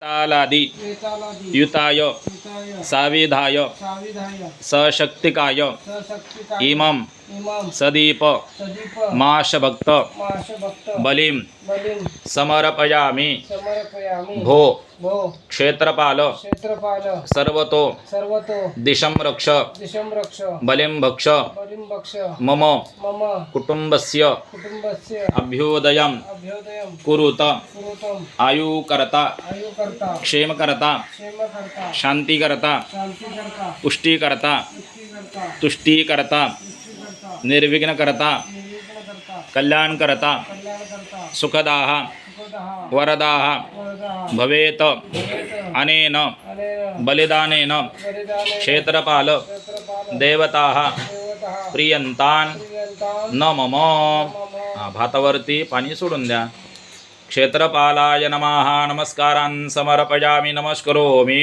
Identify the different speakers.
Speaker 1: तालादि युताय साविधाय सशक्तिकाय इमं सदीप माशभक्त बलिं समर्पयामि। भो क्षेत्रपाल सर्वतो दिशं रक्ष बलिं भक्ष मम कुटुंबस्य अभ्युदयं कुरुत। आयुकर्ता क्षेमकर्ता शांतिकर्ता पुष्टिकर्ता तुष्टिकर्ता निर्विघ्नकर्ता कल्याणकर्ता सुखदाः वरदाः भवेत। अनेन बलिदानेन क्षेत्रपाल देवताः प्रियंतान् न मम। भातावरती पाणी सोडून द्या। क्षेत्रपालाय नमः नमस्कारान् समर्पयामि नमस्करोमि।